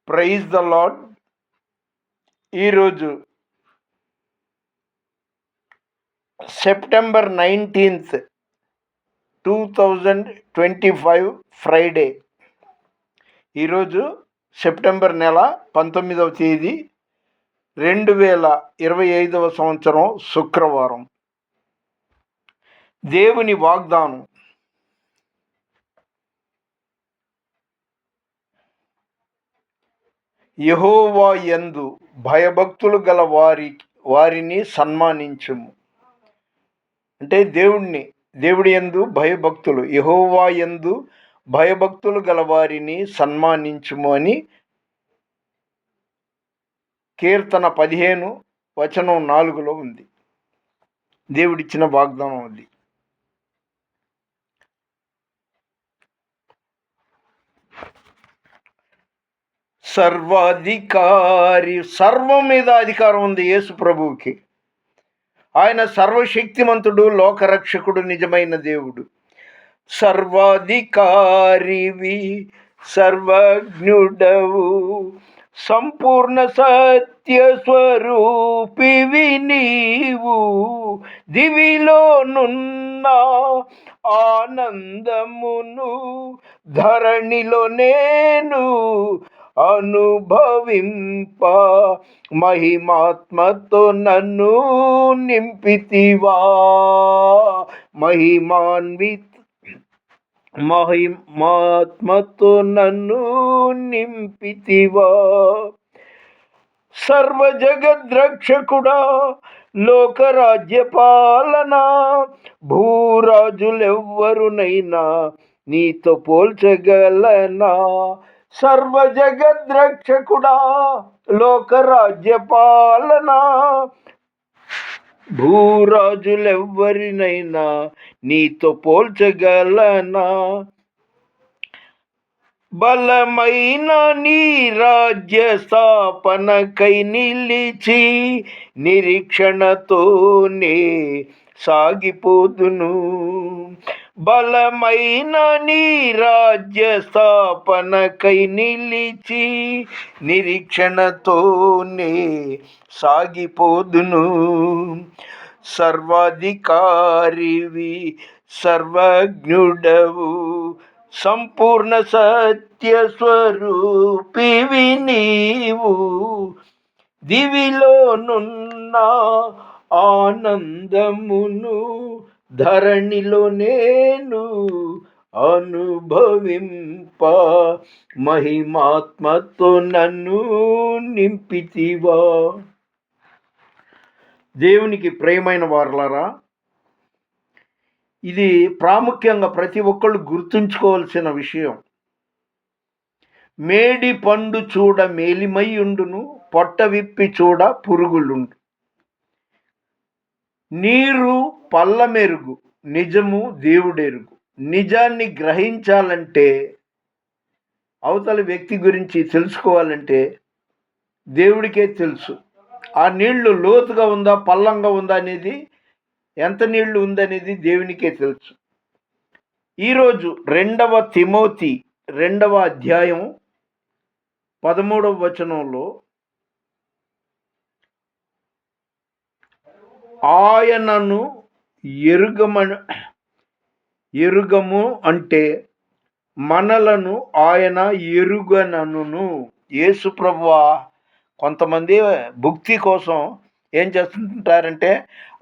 Praise the Lord. ఈరోజు September 19th 2025 Friday. ఈరోజు September నెల 19వ తేదీ 2025 సంవత్సరం శుక్రవారం. దేవుని వాగ్దానం. యెహోవా యందు భయభక్తులు గల వారిని సన్మానించుము. అంటే దేవుడి యందు భయభక్తులు, యెహోవా యందు భయభక్తులు గల వారిని సన్మానించుము అని కీర్తన 15:4 ఉంది. దేవుడిచ్చిన వాగ్దానం అది. సర్వాధికారి, సర్వం మీద అధికారం ఉంది యేసు ప్రభువుకి. ఆయన సర్వశక్తిమంతుడు, లోకరక్షకుడు, నిజమైన దేవుడు. సర్వాధికారివి, సర్వజ్ఞుడవు, సంపూర్ణ సత్య స్వరూపివి నీవు. దివిలోనున్న ఆనందమును ధరణిలో నేను అనుభవింప మహిమాత్మతో నన్ను నింపితివా. మహిమాత్మతో నన్ను నింపితివా. సర్వజగద్రక్షకుడా, లోకరాజ్య పాలన, భూరాజులెవ్వరునైనా నీతో పోల్చగలనా. సర్వజగద్రక్షకుడా, లోకరాజ్య పాలన, భూరాజులెవ్వరినైనా నీతో పోల్చగలనా. బలమైన నీ రాజ్య స్థాపనకై నిలిచి నిరీక్షణతోనే సాగిపోదును. బలమైన నీ రాజ్య స్థాపనకై నిలిచి నిరీక్షణతోనే సాగిపోదును. సర్వాధికారివి, సర్వజ్ఞుడవు, సంపూర్ణ సత్య స్వరూపివి నీవు. దివిలోనున్న ఆనందమును ధరణిలో నేను అనుభవింప మహిమాత్మతో నన్ను నింపితివా. దేవునికి ప్రియమైన వారలారా, ఇది ప్రాముఖ్యంగా ప్రతి ఒక్కళ్ళు గుర్తుంచుకోవాల్సిన విషయం. మేడి పండు చూడ మేలిమయ్యుండును, పొట్ట విప్పి చూడ పురుగులుండు. నీరు పల్ల మెరుగు, నిజము దేవుడెరుగు. నిజాన్ని గ్రహించాలంటే, అవతల వ్యక్తి గురించి తెలుసుకోవాలంటే దేవుడికే తెలుసు. ఆ నీళ్లు లోతుగా ఉందా, పల్లంగా ఉందా అనేది, ఎంత నీళ్లు ఉందనేది దేవునికే తెలుసు. ఈరోజు 2వ తిమోతి 2వ అధ్యాయం 13వ వచనంలో ఆయనను ఎరుగము అంటే మనలను ఆయన ఎరుగనను. యేసు ప్రభువా కొంతమంది భక్తి కోసం ఏం చేస్తుంటారంటే,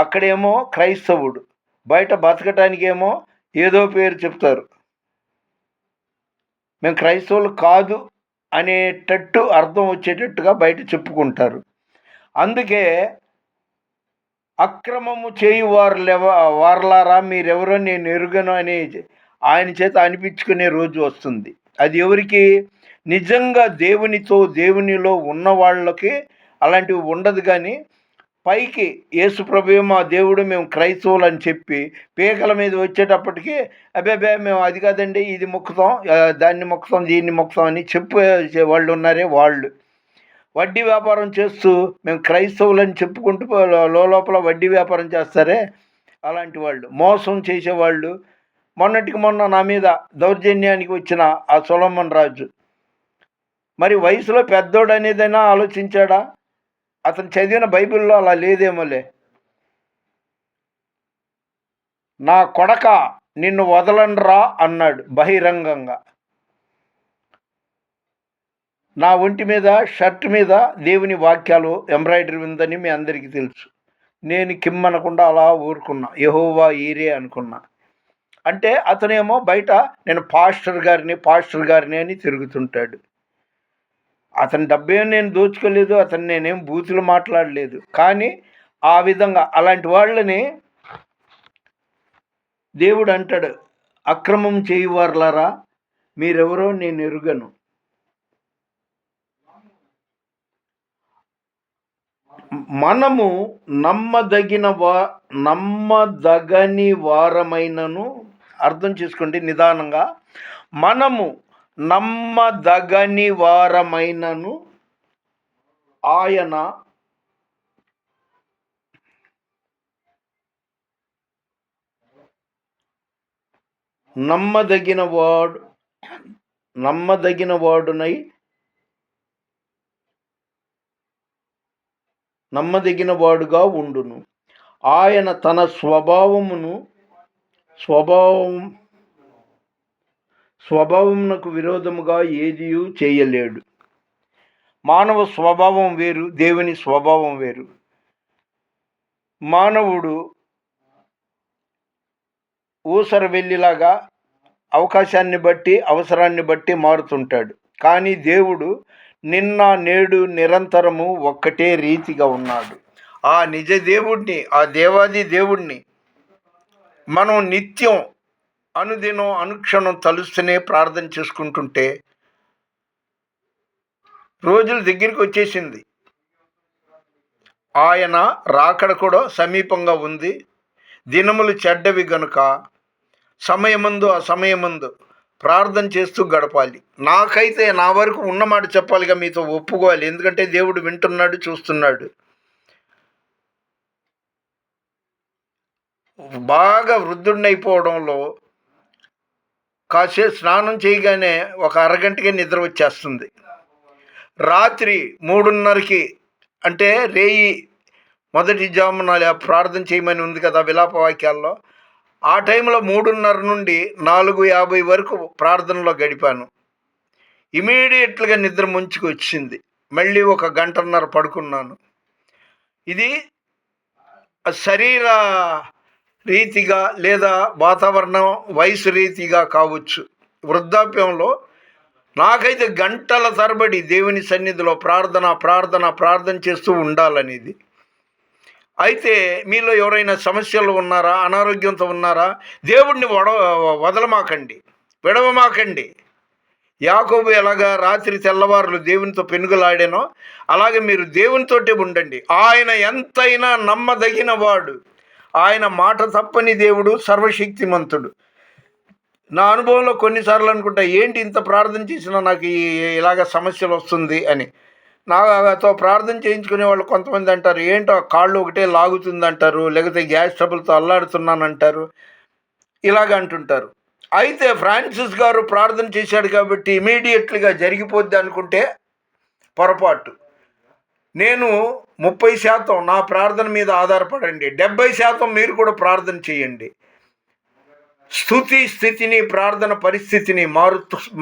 అక్కడేమో క్రైస్తవుడు, బయట బతకటానికేమో ఏదో పేరు చెప్తారు. మేము క్రైస్తవులు కాదు అనేటట్టు అర్థం వచ్చేటట్టుగా బయట చెప్పుకుంటారు. అందుకే అక్రమము చేయు వారలారా మీరెవరో నేను ఎరుగను అని ఆయన చేత అనిపించుకునే రోజు వస్తుంది. అది ఎవరికి? నిజంగా దేవునిలో ఉన్న వాళ్ళకి అలాంటివి ఉండదు. కానీ పైకి యేసు ప్రభువే మా దేవుడు, మేము క్రైస్తవులు అని చెప్పి పీకల మీద వచ్చేటప్పటికి అబ్బే మేము అది కాదండి, ఇది మొక్కుతాం, దాన్ని మొక్కుతాం, దీన్ని మొక్కుతాం అని చెప్పే వాళ్ళు ఉన్నారే, వాళ్ళు వడ్డీ వ్యాపారం చేస్తూ మేము క్రైస్తవులని చెప్పుకుంటూ లోపల వడ్డీ వ్యాపారం చేస్తారే, అలాంటి వాళ్ళు, మోసం చేసేవాళ్ళు. మొన్న నా మీద దౌర్జన్యానికి వచ్చిన ఆ సొలొమోన్ రాజు, మరి వయసులో పెద్దోడు అనేదైనా ఆలోచించాడా? అతను చదివిన బైబిల్‌లో అలా లేదేమోలే. నా కొడకా నిన్ను వదలనురా అన్నాడు బహిరంగంగా. నా ఒంటి మీద షర్ట్ మీద దేవుని వాక్యాలు ఎంబ్రాయిడరీ ఉందని మీ అందరికీ తెలుసు. నేను కిమ్మనకుండా అలా ఊరుకున్నా. యెహోవా ఈరే అనుకున్నా. అంటే అతనేమో బయట నేను పాస్టర్ గారిని అని తిరుగుతుంటాడు. అతని డబ్బేం నేను దోచుకోలేదు. అతన్ని నేనేం బూతులు మాట్లాడలేదు. కానీ ఆ విధంగా అలాంటి వాళ్ళని దేవుడు అంటాడు, అక్రమం చేయువారులారా మీరెవరో నేను ఎరుగను. మనము నమ్మదగని వారమైనను, అర్థం చేసుకోండి నిదానంగా, మనము నమ్మదగని వారమైనను ఆయన నమ్మదగిన వాడుగా ఉండును. ఆయన తన స్వభావమునకు విరోధముగా ఏదియూ చేయలేడు. మానవ స్వభావం వేరు, దేవుని స్వభావం వేరు. మానవుడు ఊసర వెళ్ళిలాగా అవకాశాన్ని బట్టి, అవసరాన్ని బట్టి మారుతుంటాడు. కానీ దేవుడు నిన్న నేడు నిరంతరము ఒక్కటే రీతిగా ఉన్నాడు. ఆ నిజ దేవుణ్ణి, ఆ దేవాది దేవుణ్ణి మనం నిత్యం అనుదినం అనుక్షణం తలుస్తూనే ప్రార్థన చేసుకుంటుంటే రోజుల దగ్గరికి వచ్చేసింది. ఆయన రాకడ కూడా సమీపంగా ఉంది. దినములు చెడ్డవి గనుక సమయమందు అసమయమందు ప్రార్థన చేస్తూ గడపాలి. నాకైతే నా వరకు ఉన్నమాట చెప్పాలిగా, మీతో ఒప్పుకోవాలి. ఎందుకంటే దేవుడు వింటున్నాడు, చూస్తున్నాడు. బాగా వృద్ధుడినైపోవడంలో కాసేపు స్నానం చేయగానే ఒక అరగంటకే నిద్ర వచ్చేస్తుంది. రాత్రి 3:30కి అంటే రేయి మొదటి జామున ప్రార్థన చేయమని ఉంది కదా విలాప వాక్యాల్లో. ఆ టైంలో 3:30 నుండి 4:50 వరకు ప్రార్థనలో గడిపాను. ఇమీడియట్గా నిద్ర ముంచుకు వచ్చింది. మళ్ళీ ఒక గంటన్నర పడుకున్నాను. ఇది శరీర రీతిగా లేదా వాతావరణం వయసు రీతిగా కావచ్చు. వృద్ధాప్యంలో నాకైతే గంటల తరబడి దేవుని సన్నిధిలో ప్రార్థన చేస్తూ ఉండాలనేది. అయితే మీలో ఎవరైనా సమస్యలు ఉన్నారా, అనారోగ్యంతో ఉన్నారా, దేవుడిని వదలమాకండి, విడవమాకండి. యాకోబు ఎలాగా రాత్రి తెల్లవారులు దేవునితో పెనుగులాడానో అలాగే మీరు దేవునితోటే ఉండండి. ఆయన ఎంతైనా నమ్మదగిన వాడు. ఆయన మాట తప్పని దేవుడు, సర్వశక్తిమంతుడు. నా అనుభవంలో కొన్నిసార్లు అనుకుంటా, ఏంటి ఇంత ప్రార్థన చేసినా నాకు ఇలాగ సమస్యలు వస్తుంది అని. నాతో ప్రార్థన చేయించుకునే వాళ్ళు కొంతమంది అంటారు, ఏంటో కాళ్ళు ఒకటే లాగుతుంది అంటారు, లేకపోతే గ్యాస్ ట్రబుల్తో అల్లాడుతున్నానంటారు, ఇలాగ అంటుంటారు. అయితే ఫ్రాన్సిస్ గారు ప్రార్థన చేశాడు కాబట్టి ఇమీడియట్లీగా జరిగిపోద్ది అనుకుంటే పొరపాటు. నేను 30% నా ప్రార్థన మీద ఆధారపడండి, 70% మీరు కూడా ప్రార్థన చేయండి. స్థితిని ప్రార్థన పరిస్థితిని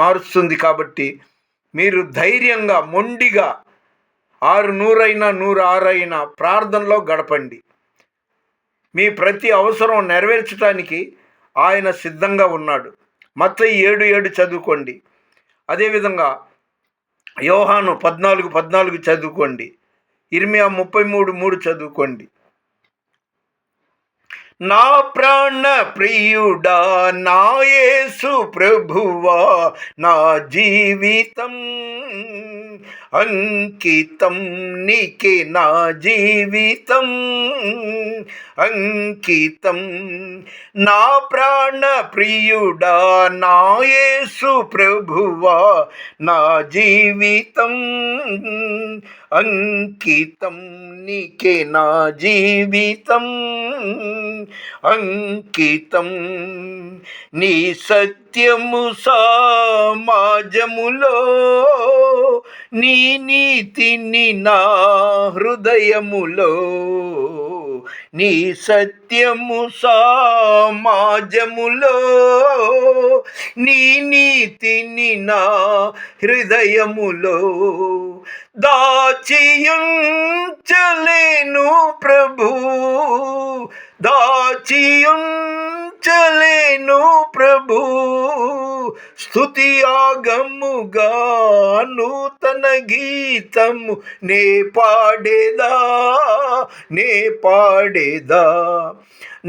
మారుస్తుంది. కాబట్టి మీరు ధైర్యంగా మొండిగా 600 అయినా 106 అయినా ప్రార్థనలో గడపండి. మీ ప్రతి అవసరం నెరవేర్చడానికి ఆయన సిద్ధంగా ఉన్నాడు. మత్తయి 7:7 చదువుకోండి. అదేవిధంగా యోహాను 14:14 చదువుకోండి. ఇర్మియా 33:3 చదువుకోండి. నా ప్రాణ ప్రియుడా నా యేసు ప్రభువా, నా జీవితం అంకితం నీకే, నా జీవితం అంకితం. నా ప్రాణ ప్రియుడా నా యేసు ప్రభువా, నా జీవితం అంకితం నీకే, నా జీవితం అంకితం. నీ సత్యము సమాజములో, నీ నీతిని నా హృదయములో. నీ సత్యము సమాజములో, నీ నీతిని నా హృదయములో. దాచియుంచలేను ప్రభు, దాచియుంచలేను ప్రభు. స్తుతియాగముగా నూతన గీతము నే పాడేదా, నే పాడేదా.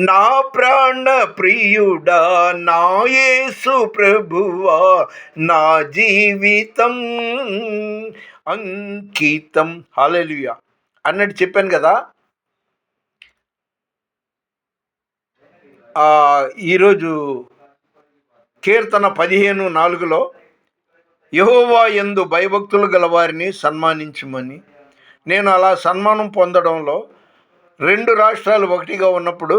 నా ప్రాణ ప్రియుడా, నా యేసు ప్రభువా, నా జీవితం అంకితం. హల్లెలూయా అన్నట్టు చెప్పాను కదా. ఈరోజు కీర్తన 15:4 యెహోవా యందు భయభక్తులు గల వారిని సన్మానించుమని. నేను అలా సన్మానం పొందడంలో 2 రాష్ట్రాలు ఒకటిగా ఉన్నప్పుడు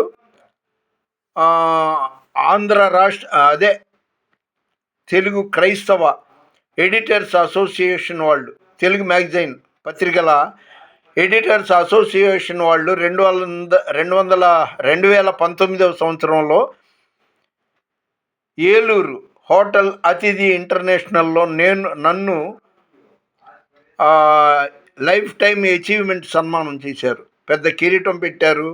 ఆంధ్ర రాష్ట్ర తెలుగు క్రైస్తవ ఎడిటర్స్ అసోసియేషన్ వాళ్ళు, తెలుగు మ్యాగజైన్ పత్రికల ఎడిటర్స్ అసోసియేషన్ వాళ్ళు 2019 సంవత్సరంలో ఏలూరు హోటల్ అతిథి ఇంటర్నేషనల్లో నన్ను లైఫ్ టైం అచీవ్మెంట్ సన్మానం చేశారు. పెద్ద కిరీటం పెట్టారు,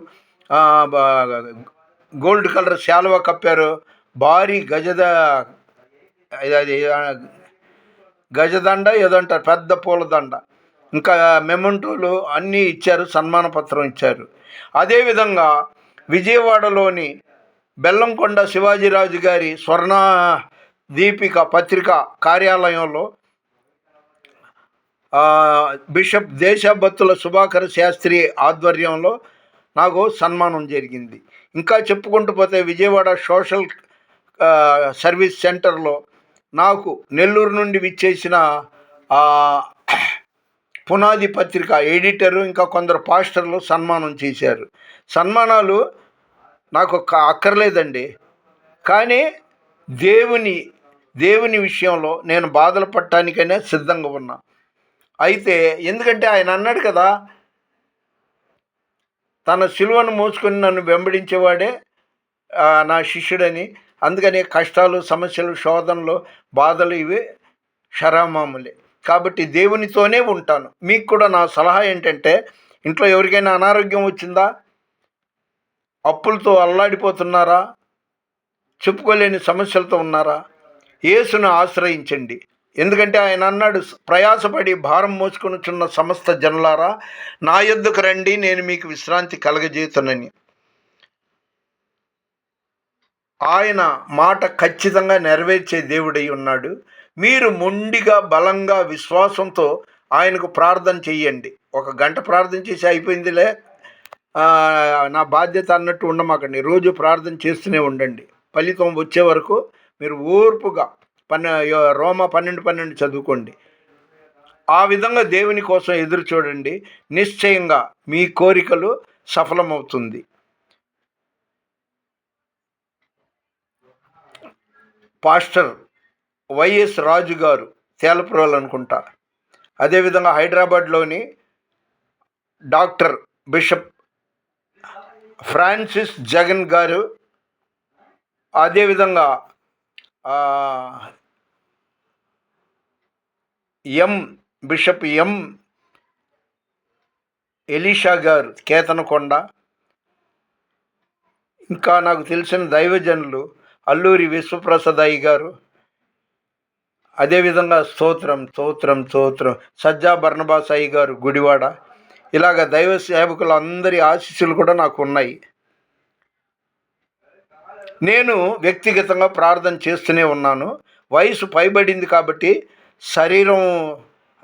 గోల్డ్ కలర్ శాలువా కప్పారు, భారీ గజదండ ఏదంటారు, పెద్ద పూలదండ, ఇంకా మెమంటోలు అన్నీ ఇచ్చారు, సన్మాన పత్రం ఇచ్చారు. అదేవిధంగా విజయవాడలోని బెల్లంకొండ శివాజీరాజు గారి స్వర్ణ దీపిక పత్రిక కార్యాలయంలో బిషప్ దేశభక్తుల సుభాకర్ శాస్త్రి ఆధ్వర్యంలో నాకు సన్మానం జరిగింది. ఇంకా చెప్పుకుంటూ పోతే విజయవాడ సోషల్ సర్వీస్ సెంటర్లో నాకు నెల్లూరు నుండి విచ్చేసిన పునాది పత్రిక ఎడిటరు, ఇంకా కొందరు పాస్టర్లు సన్మానం చేశారు. సన్మానాలు నాకు అక్కర్లేదండి, కానీ దేవుని విషయంలో నేను బాధలు పడటానికైనా సిద్ధంగా ఉన్నా. అయితే ఎందుకంటే ఆయన అన్నాడు కదా, తన సిలువను మోసుకొని నన్ను వెంబడించేవాడే నా శిష్యుడని. అందుకని కష్టాలు, సమస్యలు, శోధనలు, బాధలు ఇవి షరామాములే. కాబట్టి దేవునితోనే ఉంటాను. మీకు కూడా నా సలహా ఏంటంటే, ఇంట్లో ఎవరికైనా అనారోగ్యం వచ్చిందా, అప్పులతో అల్లాడిపోతున్నారా, చెప్పుకోలేని సమస్యలతో ఉన్నారా, యేసును ఆశ్రయించండి. ఎందుకంటే ఆయన అన్నాడు, ప్రయాసపడి భారం మోసుకొనుచున్న సమస్త జనులారా నా యొద్దకు రండి, నేను మీకు విశ్రాంతి కలగజేతునని. ఆయన మాట ఖచ్చితంగా నెరవేర్చే దేవుడై ఉన్నాడు. మీరు మొండిగా, బలంగా, విశ్వాసంతో ఆయనకు ప్రార్థన చెయ్యండి. 1 గంట ప్రార్థన చేసి అయిపోయిందిలే నా బాధ్యత అన్నట్టు ఉండమాకండి. రోజు ప్రార్థన చేస్తూనే ఉండండి. ఫలితం వచ్చే వరకు మీరు ఓర్పుగా రోమా 12:12 చదువుకోండి. ఆ విధంగా దేవుని కోసం ఎదురు చూడండి. నిశ్చయంగా మీ కోరికలు సఫలమవుతుంది. పాస్టర్ వైఎస్ రాజు గారు, తేలపురాలు అనుకుంటా. అదేవిధంగా హైదరాబాద్లోని డాక్టర్ బిషప్ ఫ్రాన్సిస్ జగన్ గారు, అదేవిధంగా బిషప్ ఎలీషా గారు కేతనకొండ, ఇంకా నాకు తెలిసిన దైవజనులు అల్లూరి విశ్వప్రసాద్ అయ్య గారు, అదేవిధంగా స్తోత్రం సజ్జా బర్నబాస్ అయ్య గారు గుడివాడ. ఇలాగ దైవ సేవకులు అందరి ఆశీస్సులు కూడా నాకు ఉన్నాయి. నేను వ్యక్తిగతంగా ప్రార్థన చేస్తూనే ఉన్నాను. వయసు పైబడింది కాబట్టి శరీరం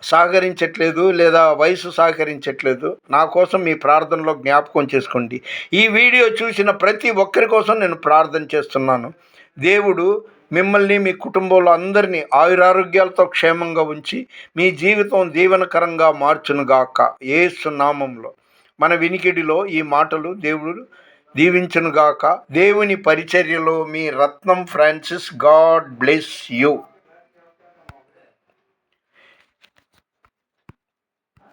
సహకరించట్లేదు, లేదా వయసు సహకరించట్లేదు. నా కోసం మీ ప్రార్థనలో జ్ఞాపకం చేసుకోండి. ఈ వీడియో చూసిన ప్రతి ఒక్కరి కోసం నేను ప్రార్థన చేస్తున్నాను. దేవుడు మిమ్మల్ని, మీ కుటుంబంలో అందరినీ ఆయురారోగ్యాలతో క్షేమంగా ఉంచి మీ జీవితం దీవెనకరంగా మార్చునుగాక. యేసు నామంలో మన వినికిడిలో ఈ మాటలు దేవుడు దీవించునుగాక. దేవుని పరిచర్యలో మీ రత్నం ఫ్రాన్సిస్. God bless you.